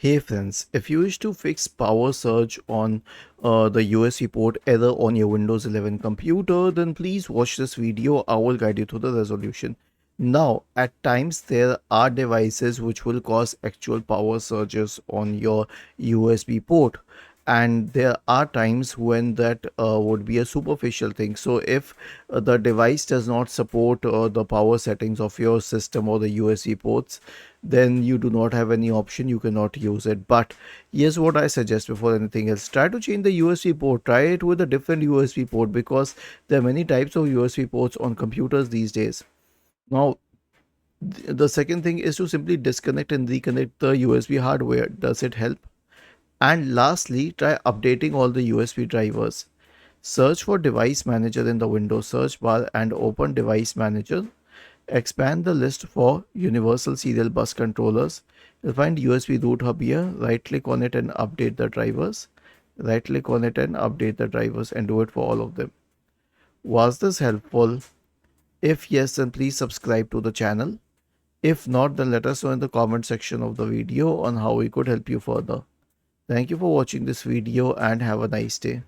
Hey friends, if you wish to fix power surge on the USB port error on your Windows 11 computer, then please watch this video. I will guide you through the resolution. Now, at times there are devices which will cause actual power surges on your USB port, and there are times when that would be a superficial thing. So if the device does not support the power settings of your system or the USB ports, then you do not have any option, you cannot use it. But here's what I suggest: before anything else, try to change the USB port. Try it with a different USB port, because there are many types of USB ports on computers these days. Now, the second thing is to simply disconnect and reconnect the USB hardware. Does it help? And lastly, try updating all the USB drivers. Search for Device Manager in the Windows search bar and open Device Manager. Expand the list for Universal Serial Bus Controllers. You'll find USB Root Hub here. Right click on it and update the drivers. Right click on it and update the drivers, and do it for all of them. Was this helpful? If yes, then please subscribe to the channel. If not, then let us know in the comment section of the video on how we could help you further. Thank you for watching this video and have a nice day.